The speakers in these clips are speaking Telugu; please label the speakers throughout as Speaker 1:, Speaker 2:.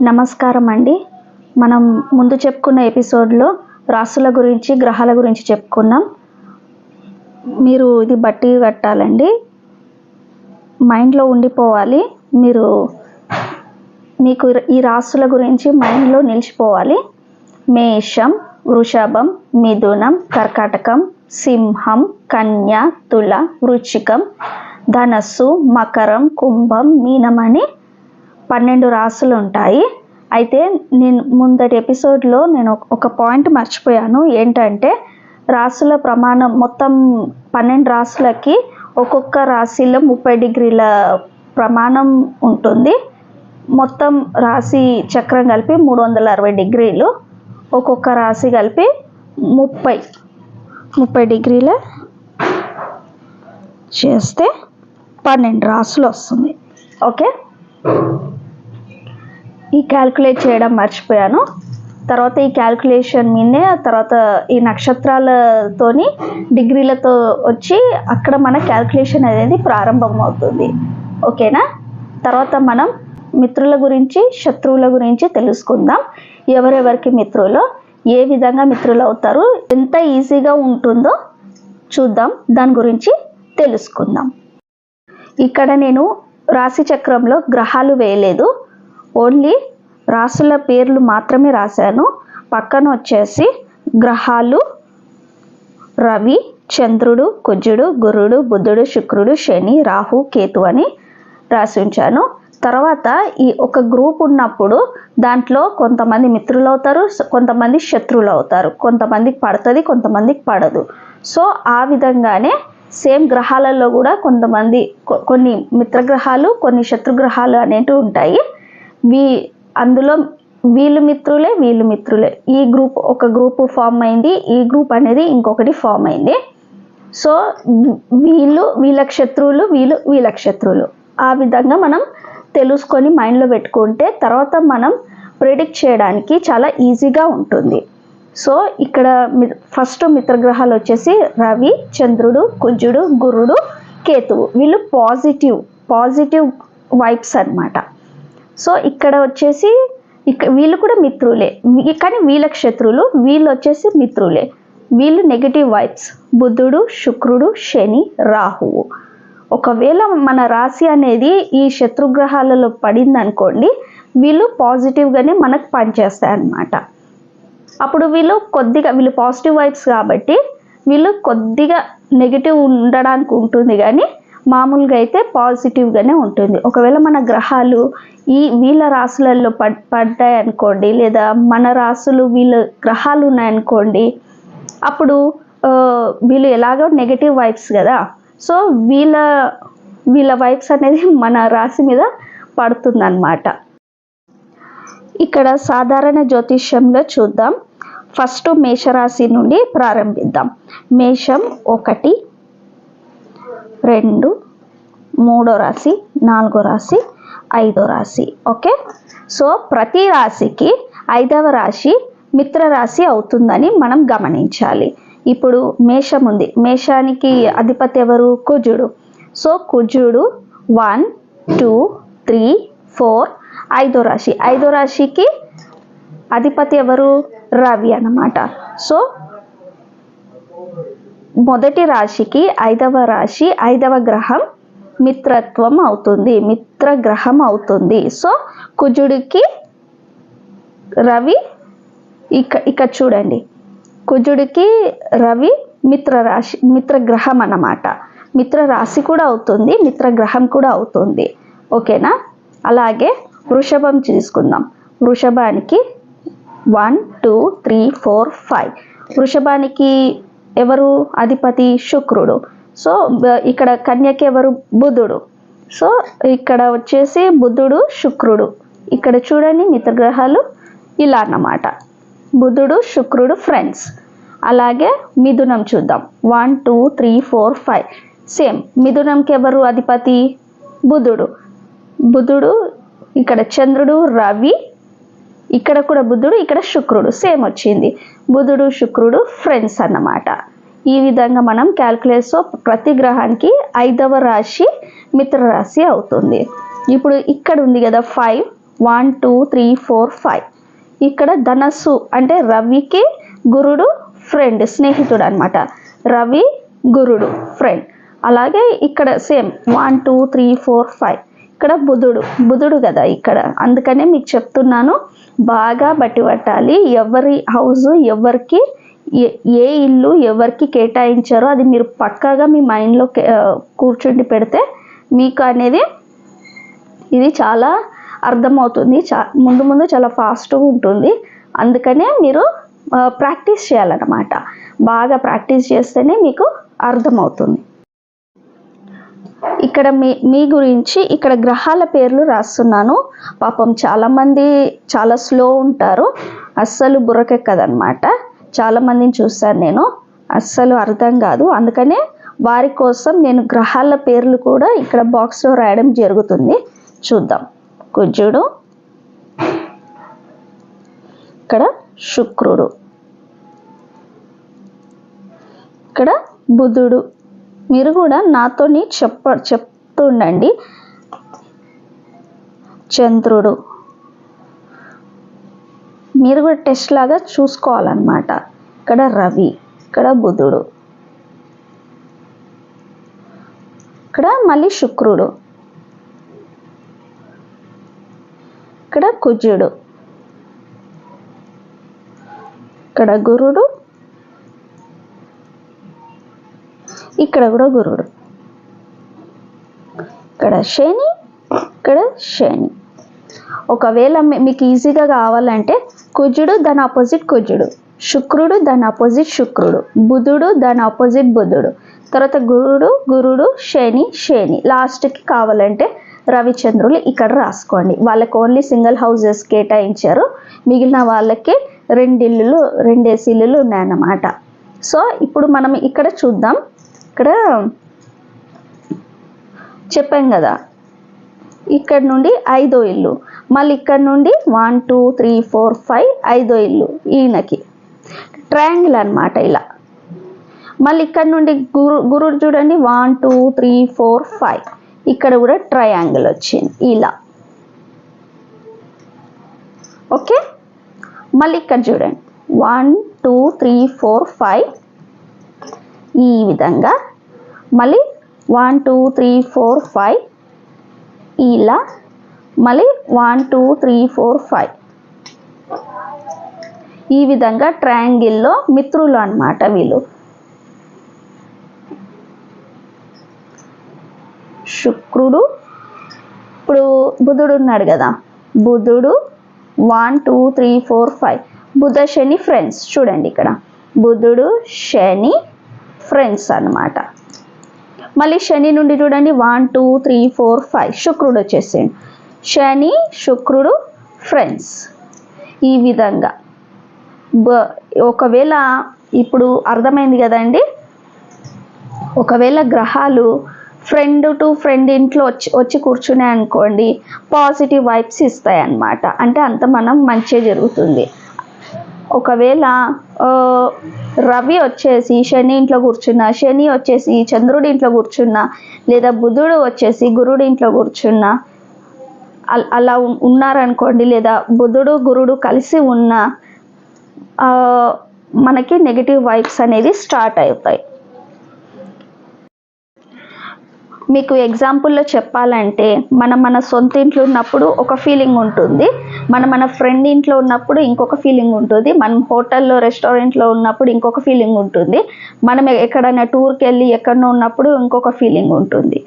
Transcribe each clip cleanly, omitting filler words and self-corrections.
Speaker 1: నమస్కారం అండి. మనం ముందు చెప్పుకున్న ఎపిసోడ్లో రాసుల గురించి గ్రహాల గురించి చెప్పుకున్నాం. మీరు ఇది బట్టి కట్టాలండి, మైండ్లో ఉండిపోవాలి. మీకు ఈ రాసుల గురించి మైండ్లో నిలిచిపోవాలి. మేషం, వృషభం, మిథునం, కర్కాటకం, సింహం, కన్య, తుల, వృశ్చికం, ధనస్సు, మకరం, కుంభం, మీనం అని 12 రాసులు ఉంటాయి. అయితే నేను ముందటి ఎపిసోడ్లో ఒక పాయింట్ మర్చిపోయాను. ఏంటంటే రాసుల ప్రమాణం మొత్తం 12 రాసులకి ఒక్కొక్క రాశిలో 30 డిగ్రీల ప్రమాణం ఉంటుంది. మొత్తం రాశి చక్రం కలిపి 360 డిగ్రీలు, ఒక్కొక్క రాశి కలిపి 30 డిగ్రీల చేస్తే 12 రాసులు వస్తుంది. ఓకే, ఈ క్యాల్కులేట్ చేయడం మర్చిపోయాను. తర్వాత ఈ క్యాల్కులేషన్ మీదే తర్వాత ఈ నక్షత్రాలతోని డిగ్రీలతో వచ్చి అక్కడ మన క్యాల్కులేషన్ అనేది ప్రారంభం అవుతుంది. ఓకేనా? తర్వాత మనం మిత్రుల గురించి శత్రువుల గురించి తెలుసుకుందాం. ఎవరెవరికి మిత్రులు, ఏ విధంగా మిత్రులు అవుతారు, ఎంత ఈజీగా ఉంటుందో చూద్దాం. దాని గురించి తెలుసుకుందాం. ఇక్కడ నేను రాశి చక్రంలో గ్రహాలు వేయలేదు, ఓన్లీ రాసుల పేర్లు మాత్రమే రాశాను. పక్కన వచ్చేసి గ్రహాలు రవి, చంద్రుడు, కుజుడు, గురుడు, బుధుడు, శుక్రుడు, శని, రాహు, కేతు అని రాసి ఉంచాను. తర్వాత ఈ ఒక గ్రూప్ ఉన్నప్పుడు దాంట్లో కొంతమంది మిత్రులు అవుతారు, కొంతమంది శత్రువులు అవుతారు. కొంతమందికి పడుతుంది, కొంతమందికి పడదు. సో ఆ విధంగానే సేమ్ గ్రహాలలో కూడా కొన్ని మిత్రగ్రహాలు, కొన్ని శత్రుగ్రహాలు అనేటివి ఉంటాయి. అందులో వీళ్ళు మిత్రులే. ఈ గ్రూప్ ఒక గ్రూప్ ఫామ్ అయింది, ఈ గ్రూప్ అనేది ఇంకొకటి ఫామ్ అయింది. సో వీళ్ళకి శత్రువులు, వీళ్ళకి శత్రువులు. ఆ విధంగా మనం తెలుసుకొని మైండ్లో పెట్టుకుంటే తర్వాత మనం ప్రిడిక్ట్ చేయడానికి చాలా ఈజీగా ఉంటుంది. సో ఇక్కడ ఫస్ట్ మిత్రగ్రహాలు వచ్చేసి రవి, చంద్రుడు, కుజుడు, గురుడు, కేతువు. వీళ్ళు పాజిటివ్ వైబ్స్ అన్నమాట. సో ఇక్కడ వచ్చేసి వీళ్ళు కూడా మిత్రులే, కానీ వీళ్ళకి శత్రువులు. వీళ్ళు వచ్చేసి మిత్రులే, వీళ్ళు నెగిటివ్ వైబ్స్. బుధుడు, శుక్రుడు, శని, రాహువు. ఒకవేళ మన రాశి అనేది ఈ శత్రుగ్రహాలలో పడింది అనుకోండి, వీళ్ళు పాజిటివ్గానే మనకు పనిచేస్తాయి అన్నమాట. అప్పుడు వీళ్ళు పాజిటివ్ వైబ్స్ కాబట్టి వీళ్ళు కొద్దిగా నెగిటివ్ ఉండడానికి ఉంటుంది, కానీ మామూలుగా అయితే పాజిటివ్గానే ఉంటుంది. ఒకవేళ మన గ్రహాలు వీళ్ళ రాశులలో పడ్డాయి అనుకోండి, లేదా మన రాశులు వీళ్ళ గ్రహాలు ఉన్నాయనుకోండి, అప్పుడు వీళ్ళు ఎలాగో నెగిటివ్ వైబ్స్ కదా. సో వీళ్ళ వైబ్స్ అనేది మన రాశి మీద పడుతుందన్నమాట. ఇక్కడ సాధారణ జ్యోతిష్యంలో చూద్దాం. ఫస్ట్ మేషరాశి నుండి ప్రారంభిద్దాం. మేషం 1, 2, 3 రాశి, 4 రాశి, 5 రాశి. ఓకే, సో ప్రతి రాశికి 5వ రాశి మిత్ర రాశి అవుతుందని మనం గమనించాలి. ఇప్పుడు మేషం ఉంది, మేషానికి అధిపతి ఎవరు? కుజుడు. సో కుజుడు 1, 2, 3, 4, 5వ రాశి. 5వ రాశికి అధిపతి ఎవరు? రవి అన్నమాట. సో మొదటి రాశికి 5వ రాశి 5వ గ్రహం మిత్రత్వం అవుతుంది, మిత్రగ్రహం అవుతుంది. సో కుజుడికి రవి ఇక్కడ చూడండి, కుజుడికి రవి మిత్రగ్రహం అన్నమాట. మిత్ర రాశి కూడా అవుతుంది, మిత్రగ్రహం కూడా అవుతుంది. ఓకేనా? అలాగే వృషభం తీసుకుందాం. వృషభానికి 1, 2, 3, 4, 5. వృషభానికి ఎవరు అధిపతి? శుక్రుడు. సో ఇక్కడ కన్యకి ఎవరు? బుధుడు. సో ఇక్కడ వచ్చేసి బుధుడు, శుక్రుడు. ఇక్కడ చూడండి మిత్రగ్రహాలు ఇలా అన్నమాట. బుధుడు, శుక్రుడు ఫ్రెండ్స్. అలాగే మిథునం చూద్దాం. 1, 2, 3, 4, 5. సేమ్ మిథునంకి ఎవరు అధిపతి? బుధుడు. ఇక్కడ చంద్రుడు, రవి, ఇక్కడ కూడా బుధుడు, ఇక్కడ శుక్రుడు. సేమ్ వచ్చింది. బుధుడు, శుక్రుడు ఫ్రెండ్స్ అన్నమాట. ఈ విధంగా మనం క్యాల్కులేట్స్లో ప్రతి గ్రహానికి 5వ రాశి మిత్ర రాశి అవుతుంది. ఇప్పుడు ఇక్కడ ఉంది కదా 5, 1 2 3 4 5. ఇక్కడ ధనస్సు అంటే రవికి గురుడు ఫ్రెండ్, స్నేహితుడు అనమాట. రవి గురుడు ఫ్రెండ్. అలాగే ఇక్కడ సేమ్ 1 2 3 4 5. ఇక్కడ బుధుడు కదా ఇక్కడ, అందుకనే మీకు చెప్తున్నాను బాగా బట్టి పట్టాలి. ఎవరి హౌస్ ఎవరికి, ఏ ఇల్లు ఎవరికి కేటాయించారో అది మీరు పక్కాగా మీ మైండ్లో కూర్చుండి పెడితే మీకు అనేది ఇది చాలా అర్థమవుతుంది. ముందు చాలా ఫాస్ట్గా ఉంటుంది. అందుకనే మీరు ప్రాక్టీస్ చేయాలన్నమాట. బాగా ప్రాక్టీస్ చేస్తేనే మీకు అర్థమవుతుంది. ఇక్కడ మీ గురించి ఇక్కడ గ్రహాల పేర్లు రాస్తున్నాను. పాపం చాలామంది చాలా స్లో ఉంటారు, అస్సలు బుర్రకెక్కదనమాట. చాలామందిని చూస్తాను నేను, అస్సలు అర్థం కాదు. అందుకనే వారి కోసం నేను గ్రహాల పేర్లు కూడా ఇక్కడ బాక్స్లో రాయడం జరుగుతుంది. చూద్దాం. కుజుడు, ఇక్కడ శుక్రుడు, ఇక్కడ బుధుడు. మీరు కూడా నాతోని చెప్తుండండి. చంద్రుడు, మీరు కూడా టెస్ట్ లాగా చూసుకోవాలన్నమాట. ఇక్కడ రవి, ఇక్కడ బుధుడు, ఇక్కడ మళ్ళీ శుక్రుడు, ఇక్కడ కుజుడు, ఇక్కడ గురుడు, ఇక్కడ కూడా గురుడు, ఇక్కడ శని, ఇక్కడ శని. ఒకవేళ మీకు ఈజీగా కావాలంటే కుజుడు దాని ఆపోజిట్ కుజుడు, శుక్రుడు దాని ఆపోజిట్ శుక్రుడు, బుధుడు దాని ఆపోజిట్ బుధుడు, తర్వాత గురుడు శని. లాస్ట్కి కావాలంటే రవిచంద్రులు ఇక్కడ రాసుకోండి. వాళ్ళకి ఓన్లీ సింగిల్ హౌసెస్ కేటాయించారు, మిగిలిన వాళ్ళకి 2 ఇల్లులు 2 AC ఇల్లులు ఉన్నాయన్నమాట. సో ఇప్పుడు మనం ఇక్కడ చూద్దాం. ఇక్కడ చెప్పాం కదా, ఇక్కడ నుండి 5వ ఇల్లు, మళ్ళీ ఇక్కడ నుండి 1 2 3 4 5 5వ ఇల్లు ఈయనకి ట్రయాంగిల్ అనమాట ఇలా. మళ్ళీ ఇక్కడ నుండి గురుడు చూడండి 1 2 3 4 5, ఇక్కడ కూడా ట్రయాంగిల్ వచ్చింది ఇలా. ఓకే, మళ్ళీ ఇక్కడ చూడండి 1 2 3 4 5 ఈ విధంగా, మళ్ళీ 1 2 3 4 5 ఇలా, మళ్ళీ 1 2 3 4 5 ఈ విధంగా ట్రయాంగిల్లో మిత్రులు అన్నమాట వీళ్ళు. శుక్రుడు, ఇప్పుడు బుధుడు ఉన్నాడు కదా, బుధుడు 1 2 3 4 5 బుధ శని ఫ్రెండ్స్. చూడండి ఇక్కడ బుధుడు శని ఫ్రెండ్స్ అన్నమాట. మళ్ళీ శని నుండి చూడండి 1 2 3 4 5 శుక్రుడు వచ్చేసేయండి, శని శుక్రుడు ఫ్రెండ్స్. ఈ విధంగా ఒకవేళ ఇప్పుడు అర్థమైంది కదండి. ఒకవేళ గ్రహాలు ఫ్రెండ్ టు ఫ్రెండ్ ఇంట్లో వచ్చి కూర్చునే అనుకోండి, పాజిటివ్ వైబ్స్ ఇస్తాయి అన్నమాట. అంటే అంత మనం మంచిగా జరుగుతుంది. ఒకవేళ రవి వచ్చేసి శని ఇంట్లో కూర్చున్నా, శని వచ్చేసి చంద్రుడి ఇంట్లో కూర్చున్నా, లేదా బుధుడు వచ్చేసి గురుడి ఇంట్లో కూర్చున్నా, అలా ఉన్నారనుకోండి, లేదా బుధుడు గురుడు కలిసి ఉన్న మనకి నెగిటివ్ వైబ్స్ అనేది స్టార్ట్ అవుతాయి. మీకు ఎగ్జాంపుల్లో చెప్పాలంటే మన సొంత ఇంట్లో ఉన్నప్పుడు ఒక ఫీలింగ్ ఉంటుంది, మన ఫ్రెండ్ ఇంట్లో ఉన్నప్పుడు ఇంకొక ఫీలింగ్ ఉంటుంది, మనం హోటల్లో రెస్టారెంట్లో ఉన్నప్పుడు ఇంకొక ఫీలింగ్ ఉంటుంది, మనం ఎక్కడైనా టూర్కి వెళ్ళి ఎక్కడో ఉన్నప్పుడు ఇంకొక ఫీలింగ్ ఉంటుంది.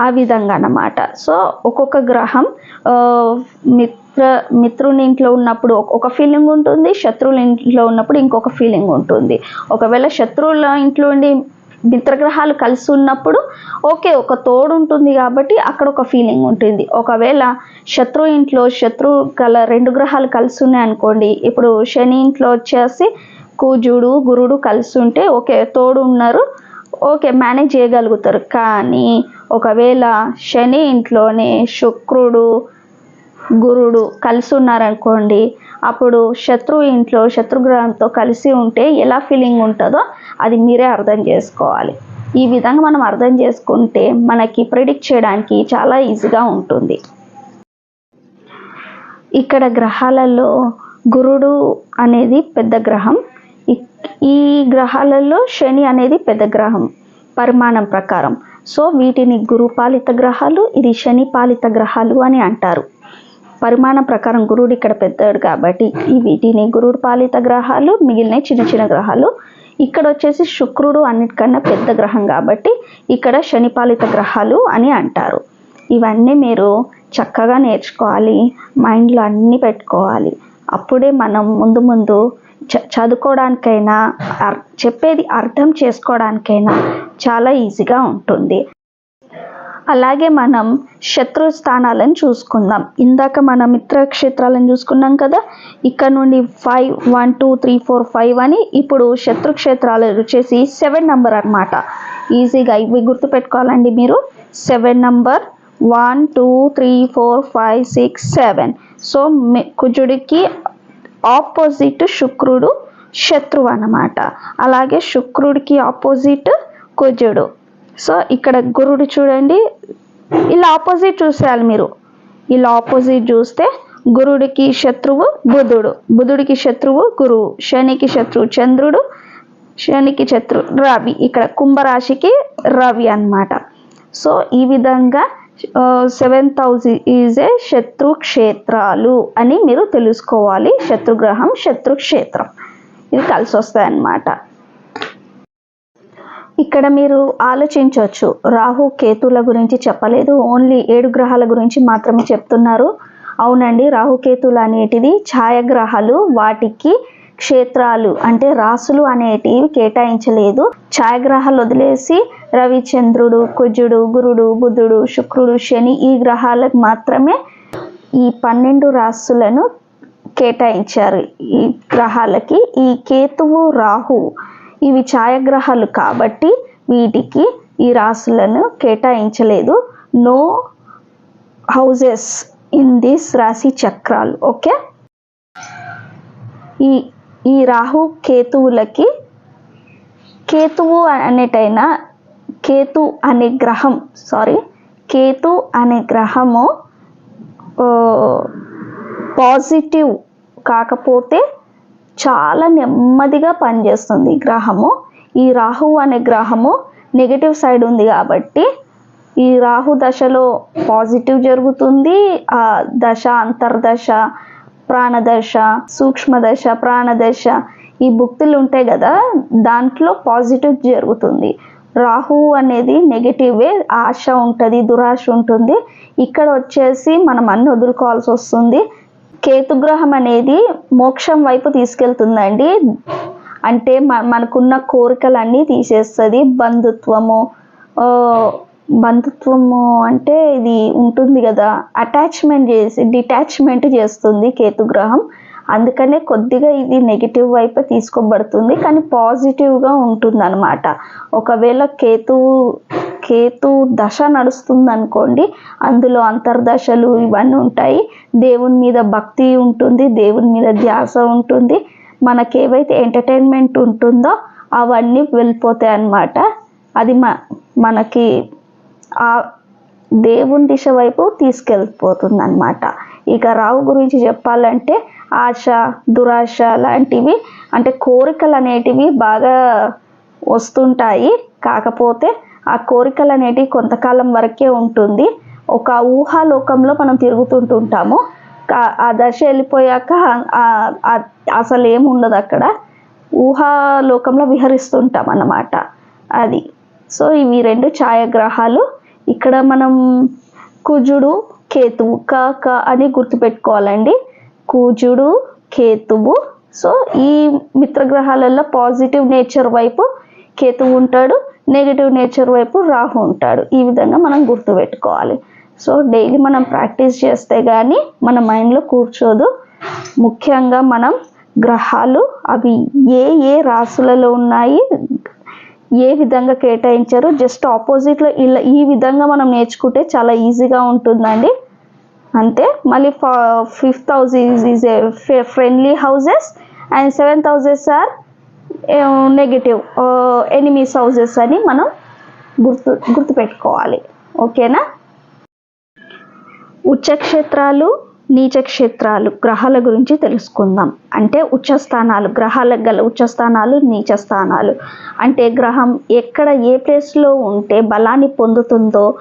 Speaker 1: ఆ విధంగా అన్నమాట. సో ఒక్కొక్క గ్రహం మిత్రుని ఇంట్లో ఉన్నప్పుడు ఒక ఫీలింగ్ ఉంటుంది, శత్రువుల ఇంట్లో ఉన్నప్పుడు ఇంకొక ఫీలింగ్ ఉంటుంది. ఒకవేళ శత్రువుల ఇంట్లో ఉండి మిత్రగ్రహాలు కలిసి ఉన్నప్పుడు ఓకే, ఒక తోడు ఉంటుంది కాబట్టి అక్కడ ఒక ఫీలింగ్ ఉంటుంది. ఒకవేళ శత్రు ఇంట్లో గల 2 గ్రహాలు కలిసి ఉన్నాయి అనుకోండి, ఇప్పుడు శని ఇంట్లో వచ్చేసి కుజుడు గురుడు కలిసి ఉంటే ఓకే, తోడు ఉన్నారు, ఓకే మేనేజ్ చేయగలుగుతారు. కానీ ఒకవేళ శని ఇంట్లోనే శుక్రుడు గురుడు కలిసి ఉన్నారనుకోండి, అప్పుడు శత్రువు ఇంట్లో శత్రుగ్రహంతో కలిసి ఉంటే ఎలా ఫీలింగ్ ఉంటుందో అది మీరే అర్థం చేసుకోవాలి. ఈ విధంగా మనం అర్థం చేసుకుంటే మనకి ప్రిడిక్ట్ చేయడానికి చాలా ఈజీగా ఉంటుంది. ఇక్కడ గ్రహాలలో గురుడు అనేది పెద్ద గ్రహం. ఈ గ్రహాలలో శని అనేది పెద్ద గ్రహం పరిమాణం ప్రకారం. సో వీటిని గురు పాలిత గ్రహాలు, ఇది శని పాలిత గ్రహాలు అని అంటారు. పరిమాణం ప్రకారం గురుడు ఇక్కడ పెద్దడు కాబట్టి వీటిని గురుడు పాలిత గ్రహాలు, మిగిలిన చిన్న చిన్న గ్రహాలు. ఇక్కడ వచ్చేసి శుక్రుడు అన్నిటికన్నా పెద్ద గ్రహం కాబట్టి ఇక్కడ శని పాలిత గ్రహాలు అని అంటారు. ఇవన్నీ మీరు చక్కగా నేర్చుకోవాలి, మైండ్లో అన్నీ పెట్టుకోవాలి. అప్పుడే మనం ముందు ముందు చదువుకోవడానికైనా చెప్పేది అర్థం చేసుకోవడానికైనా చాలా ఈజీగా ఉంటుంది. అలాగే మనం శత్రు స్థానాలను చూసుకుందాం. ఇందాక మనం మిత్రక్షేత్రాలను చూసుకున్నాం కదా, ఇక్కడ నుండి 5 1 2 3 4 5 అని. ఇప్పుడు శత్రుక్షేత్రాలు వచ్చేసి 7 నంబర్ అన్నమాట. ఈజీగా ఇవి గుర్తుపెట్టుకోవాలండి మీరు. 7 నంబర్ 1 2 3 4 5 6 7. సో కుజుడికి ఆపోజిట్ శుక్రుడు శత్రువు అన్నమాట. అలాగే శుక్రుడికి ఆపోజిట్ కుజుడు. సో ఇక్కడ గురుడు చూడండి, ఇలా ఆపోజిట్ చూసేయాలి మీరు. ఇలా ఆపోజిట్ చూస్తే గురుడికి శత్రువు బుధుడు, బుధుడికి శత్రువు గురువు, శనికి శత్రువు చంద్రుడు, శనికి శత్రువు రవి. ఇక్కడ కుంభరాశికి రవి అన్నమాట. సో ఈ విధంగా 7th house ఈజ్ ఏ శత్రుక్షేత్రాలు అని మీరు తెలుసుకోవాలి. శత్రుగ్రహం, శత్రుక్షేత్రం ఇది కలిసి వస్తాయి అన్నమాట. ఇక్కడ మీరు ఆలోచించవచ్చు, రాహు కేతుల గురించి చెప్పలేదు, ఓన్లీ 7 గ్రహాల గురించి మాత్రమే చెప్తున్నారు. అవునండి, రాహుకేతులు అనేటివి ఛాయాగ్రహాలు, వాటికి క్షేత్రాలు అంటే రాసులు అనేటివి కేటాయించలేదు. ఛాయాగ్రహాలు వదిలేసి రవిచంద్రుడు, కుజుడు, గురుడు, బుధుడు, శుక్రుడు, శని ఈ గ్రహాలకు మాత్రమే ఈ 12 రాసులను కేటాయించారు. ఈ గ్రహాలకి ఈ కేతువు, రాహు ఇవి ఛాయాగ్రహాలు కాబట్టి వీటికి ఈ రాశులను కేటాయించలేదు. నో హౌజెస్ ఇన్ దిస్ రాశి చక్రాలు. ఓకే, ఈ రాహు కేతువులకి, కేతువు అనేటైనా కేతు అనే గ్రహం కేతు అనే గ్రహము పాజిటివ్ కాకపోతే చాలా నెమ్మదిగా పనిచేస్తుంది గ్రహము. ఈ రాహు అనే గ్రహము నెగటివ్ సైడ్ ఉంది కాబట్టి ఈ రాహు దశలో పాజిటివ్ జరుగుతుంది. ఆ దశ అంతర్దశ, ప్రాణదశ, సూక్ష్మదశ, ప్రాణదశ ఈ భుక్తులు ఉంటాయి కదా, దాంట్లో పాజిటివ్ జరుగుతుంది. రాహు అనేది నెగటివే, ఆశ ఉంటుంది, దురాశ ఉంటుంది. ఇక్కడ వచ్చేసి మనం అన్ని వదులుకోవాల్సి వస్తుంది. కేతుగ్రహం అనేది మోక్షం వైపు తీసుకెళ్తుందండి. అంటే మనకున్న కోరికలన్నీ తీసేస్తుంది. బంధుత్వము అంటే ఇది ఉంటుంది కదా, అటాచ్మెంట్ చేసి డిటాచ్మెంట్ చేస్తుంది కేతుగ్రహం. అందుకనే కొద్దిగా ఇది నెగిటివ్ వైపు తీసుకోబడుతుంది, కానీ పాజిటివ్గా ఉంటుంది అన్నమాట. ఒకవేళ కేతు దశ నడుస్తుంది అనుకోండి, అందులో అంతర్దశలు ఇవన్నీ ఉంటాయి. దేవుని మీద భక్తి ఉంటుంది, దేవుని మీద ధ్యాస ఉంటుంది. మనకేవైతే ఎంటర్టైన్మెంట్ ఉంటుందో అవన్నీ వెళ్ళిపోతాయి అన్నమాట. అది మనకి ఆ దేవుని దిశ వైపు తీసుకెళ్ళిపోతుంది అన్నమాట. ఇక రాహు గురించి చెప్పాలంటే ఆశ, దురాశ లాంటివి, అంటే కోరికలు అనేటివి బాగా వస్తుంటాయి. కాకపోతే ఆ కోరికలు అనేటివి కొంతకాలం వరకే ఉంటుంది. ఒక ఊహాలోకంలో మనం తిరుగుతుంటుంటాము. ఆ దశ వెళ్ళిపోయాక అసలు ఏముండదు అక్కడ, ఊహాలోకంలో విహరిస్తుంటాం అన్నమాట. అది. సో ఇవి 2 ఛాయాగ్రహాలు. ఇక్కడ మనం కుజుడు, కేతువు క అని గుర్తుపెట్టుకోవాలండి. కుజుడు, కేతువు. సో ఈ మిత్రగ్రహాలలో పాజిటివ్ నేచర్ వైపు కేతువు ఉంటాడు, నెగిటివ్ నేచర్ వైపు రాహు ఉంటాడు. ఈ విధంగా మనం గుర్తుపెట్టుకోవాలి. సో డైలీ మనం ప్రాక్టీస్ చేస్తే కానీ మన మైండ్లో కూర్చోదు. ముఖ్యంగా మనం గ్రహాలు అవి ఏ రాశులలో ఉన్నాయి, ఏ విధంగా కేటాయించారు, జస్ట్ ఆపోజిట్లో ఇలా ఈ విధంగా మనం నేర్చుకుంటే చాలా ఈజీగా ఉంటుందండి. అంతే. మళ్ళీ 5th house is a friendly houses and 7th houses are negative enemies houses అని మనం గుర్తుపెట్టుకోవాలి. ఓకేనా. ఉచ్చక్షేత్రాలు, నీచ క్షేత్రాలు గ్రహాల గురించి తెలుసుకుందాం. అంటే ఉచ్చస్థానాలు, గ్రహాలకు గల ఉచ్చస్థానాలు, నీచ స్థానాలు అంటే గ్రహం ఎక్కడ ఏ ప్లేస్లో ఉంటే బలాన్ని పొందుతుందో,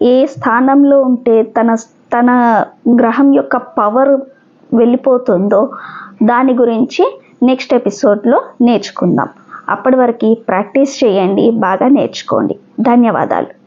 Speaker 1: ఏ స్థానంలో ఉంటే తన గ్రహం యొక్క పవర్ వెళ్ళిపోతుందో దాని గురించి నెక్స్ట్ ఎపిసోడ్లో నేర్చుకుందాం. అప్పటి వరకు ప్రాక్టీస్ చేయండి, బాగా నేర్చుకోండి. ధన్యవాదాలు.